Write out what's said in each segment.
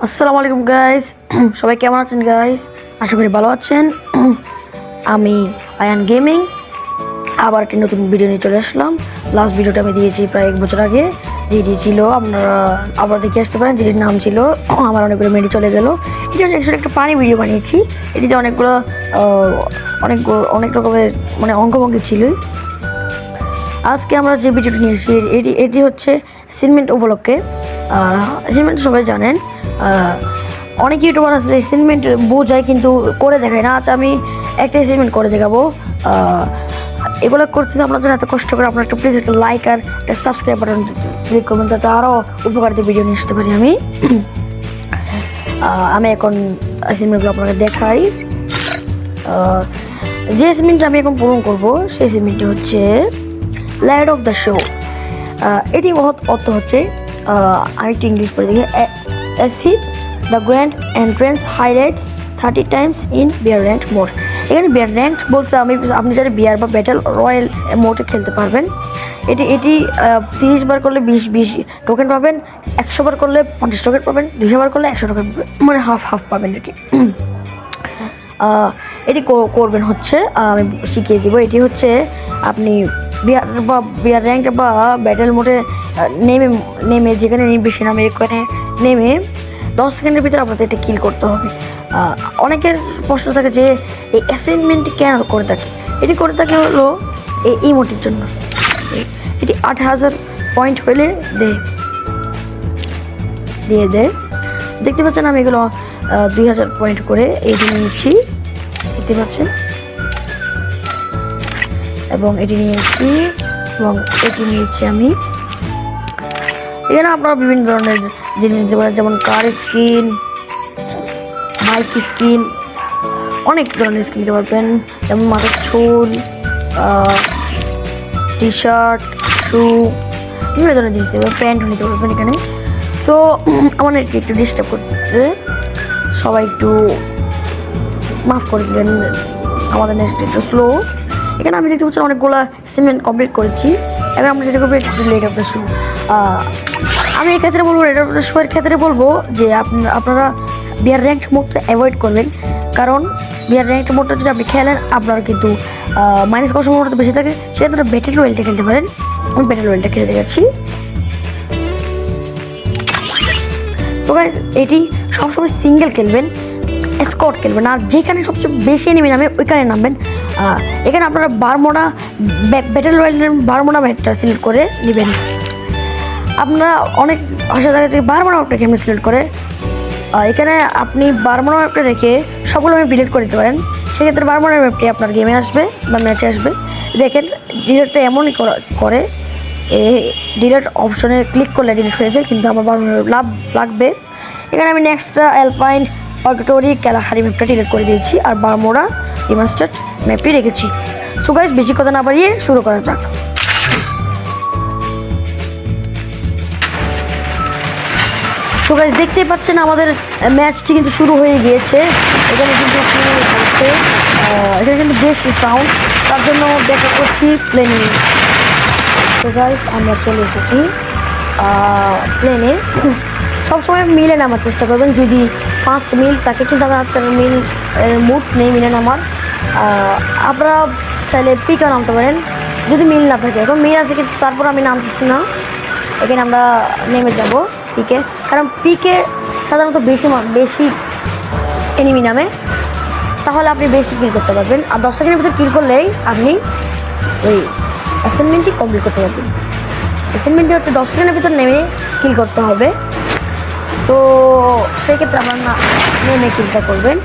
আসসালামু আলাইকুম গাইস। সবাই কেমন আছেন গাইস? আশা করি ভালো আছেন। আমি আয়ান গেমিং আবার একটি নতুন ভিডিও নিয়ে চলে আসলাম। লাস্ট ভিডিওটা আমি দিয়েছি প্রায় 1 বছর আগে, যেটি ছিল আপনারা আবার দেখে আসতে পারেন, যেটির নাম ছিল আমার অনেকগুলো মেডি চলে গেল। এটা অ্যাকচুয়ালি একটা পানি ভিডিও বানিয়েছি। এটিতে অনেকগুলো অনেক রকমের মানে অঙ্গভঙ্গি ছিল। আজকে আমরা যে ভিডিওটি নিয়ে এসেছি এটি হচ্ছে অ্যাসাইনমেন্ট উপলক্ষে। অ্যাসাইনমেন্ট সবাই জানেন, অনেক ইউটিউবার আছে অ্যাসাইনমেন্ট বোঝায় কিন্তু করে দেখায় না। আজ আমি একটা অ্যাসাইনমেন্ট করে দেখাবো। এগুলো করতে আপনার জন্য এত কষ্ট করে আপনার একটা প্লিজ একটা লাইক আর একটা সাবস্ক্রাইব বাটন ক্লিক করবেন, যাতে আরও উপকারিত ভিডিও নিয়ে আসতে পারি আমি এখন অ্যাসাইনমেন্টগুলো আপনাকে দেখাই। যে অ্যাসাইনমেন্টটা আমি এখন পূরণ করবো সেই অ্যাসাইনমেন্টটি হচ্ছে লাইট অফ দ্য শো। এটি অর্থ হচ্ছে, আমি একটু ইংলিশ পড়ে দেখি, acid the grand entrance highlights 30 times in bear rank mode. এখানে বিয়ার র্যাঙ্ক বলছে আপনি যারা বিয়ার বা ব্যাটেল রয়্যাল মোডে খেলতে পারবেন। এটি 30 বার করলে 20 টোকেন পাবেন, 100 বার করলে 50 টোকেন পাবেন, 200 বার করলে 100 টোকেন পাবেন, মানে হাফ পাবেন। এটি করবেন হচ্ছে, আমি শিখিয়ে দিব। এটি হচ্ছে আপনি বিয়ার র্যাঙ্ক বা ব্যাটেল মোডে নেমে যেখানে নেমে সে নামে এখানে নেমে 10 সেকেন্ডের ভিতরে আপনাদের এটা কিল করতে হবে। অনেকের প্রশ্ন থাকে যে এই অ্যাসাইনমেন্টটি কেন করে থাকে। এটি করে থাকে হলো এই ইমোটির জন্য। এটি 8000 পয়েন্ট হলে দিয়ে দেয়। দেখতে পাচ্ছেন আমি এগুলো 2000 পয়েন্ট করে এটি নিয়েছি, দেখতে পাচ্ছেন। এবং এটি নিয়েছি এবং এটি নিয়েছি আমি। এখানে আপনারা বিভিন্ন ধরনের জিনিস নিতে পারেন, যেমন কার স্কিন, বাইক স্কিন, অনেক ধরনের স্কিন নিতে পারবেন, যেমন মাথার চুল, টি শার্ট, শু, বিভিন্ন ধরনের জিনিস নিতে পারবেন, প্যান্টও নিতে পারবেন এখানে। সো আমার একটু ডিস্টার্ব করছে, সবাই একটু মাফ করে দেবেন, আমাদের নেক্সট একটু স্লো। এখানে আমি দেখতে পাচ্ছি অনেকগুলো সিমেন্ট কমপ্লিট করেছি। এবার আমরা যেটা করবো লেট অফ দ্য শো। আমি এই ক্ষেত্রে বলবো, লেট অফ দ্য শো এর ক্ষেত্রে বলবো যে আপনারা বিয়ার র্যাঙ্ক মোডটা অ্যাভয়েড করবেন, কারণ বিয়ার র্যাঙ্ক মোডটা যদি আপনি খেলেন আপনার কিন্তু মাইনাস করার সম্ভাবনা বেশি থাকে। সেক্ষেত্রে ব্যাটেল রয়্যালটা খেলতে পারেন। আমি ব্যাটেল রয়্যালটা খেলে দেখাচ্ছি। তো গাইস, এটি সবসময় সিঙ্গেল খেলবেন, স্কোয়াড খেলবেন, আর যেখানে সবচেয়ে বেশি এনিমি নামে ওইখানে নামবেন। এখানে আপনারা বারমোডা ব্যাটেল রয়্যালের বারমোডা ম্যাপটা সিলেক্ট করে নেবেন। আপনারা অনেক আশা দেখা যাচ্ছে বারমোডা ম্যাপটা গেমে সিলেক্ট করে এখানে আপনি বারমোডা ম্যাপটা রেখে সবগুলো আমি ডিলিট করে দিতে পারেন। সেক্ষেত্রে বারমোডা ম্যাপটি আপনার গেমে আসবে বা ম্যাচে আসবে। দেখেন ডিলিটটা এমনই করে, ডিলিট অপশনে ক্লিক করলে ডিলিট হয়েছে, কিন্তু আমার বারমোডা লাগবে। এখানে আমি নেক্সট অ্যালপাইন অর্গটোরি ক্যালাহারি ম্যাপটা ডিলিট করে দিয়েছি আর বারমোডা রিমাস্টার্ড ম্যাপটি রেখেছি। সো গাইস, বেশি কথা না বাড়িয়ে শুরু করা যাক। সো গাইস, দেখতেই পাচ্ছেন আমাদের ম্যাচটি কিন্তু শুরু হয়ে গিয়েছে। এখানে কিন্তু বেশি সাউন্ড, তার জন্য দেখা করছি প্লেনে। তো গাইস, আমরা চলে এসেছি প্লেনে। সবসময় মিলে নামার চেষ্টা করবেন, যদি 5 মিল থাকে, কিন্তু আপনার মিল মুড নেই মিলে নামার। আপনারা চাইলে পিকেও নামতে পারেন যদি মিল না থাকে। এখন মিল আছে কিন্তু তারপর আমি নামতেছি না। এখানে আমরা নেমে যাব পিকে, কারণ পিকে সাধারণত বেশি এনিমি নামে, তাহলে আপনি বেশি কিল করতে পারবেন। আর 10 সেকেন্ডের ভিতরে কিল করলেই আপনি ওই অ্যাসাইনমেন্টটি কমপ্লিট করতে পারবেন। অ্যাসাইনমেন্টটি হচ্ছে 10 সেকেন্ডের ভিতর নেমে কিল করতে হবে। তো সেই ক্ষেত্রে আপনার নেমে কিলটা করবেন।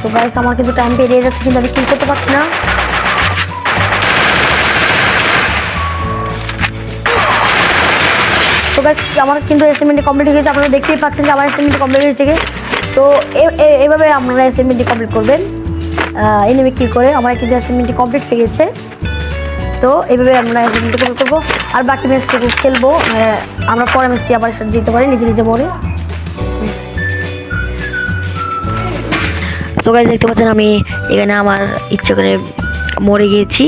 তো গাইস, আমার কিন্তু টাইম পেরিয়ে যাচ্ছে, কিন্তু আমি কিল করতে পারছি না। তো গাইস, আমার কিন্তু অ্যাসাইনমেন্ট কমপ্লিট হয়ে গেছে। আপনারা দেখতেই পাচ্ছেন যে আমার অ্যাসাইনমেন্ট কমপ্লিট হয়েছে। তো এইভাবে আপনারা অ্যাসাইনমেন্টটি কমপ্লিট করবেন এনিমি কিল করে। আমার কিন্তু অ্যাসাইনমেন্টটি কমপ্লিট হয়ে গেছে। তো এইভাবে আমরা অ্যাসাইনমেন্টটি কমপ্লিট করবো, আর বাকি ম্যাচটুকু খেলবো। আমরা পরে ম্যাচটি আবার যেতে পারি নিজে মনে। তো গাইস দেখতে পাচ্ছেন আমি এখানে আমার ইচ্ছে করে মরে গিয়েছি,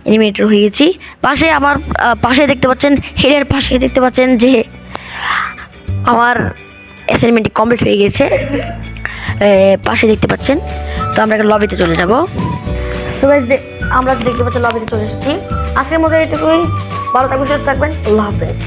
এনিমেটর হয়ে গেছি। পাশে আমার পাশে দেখতে পাচ্ছেন, হেডের পাশে দেখতে পাচ্ছেন যে আমার অ্যাসাইনমেন্টটি কমপ্লিট হয়ে গেছে। পাশে দেখতে পাচ্ছেন। তো আমরা একটা লবিতে চলে যাব। তো গাইস আমরা দেখতে পাচ্ছি লবিতে চলে এসেছি। আজকের মতো এটুকুই। ভালো থাকবেন, সুস্থ থাকবেন। আল্লাহ হাফেজ।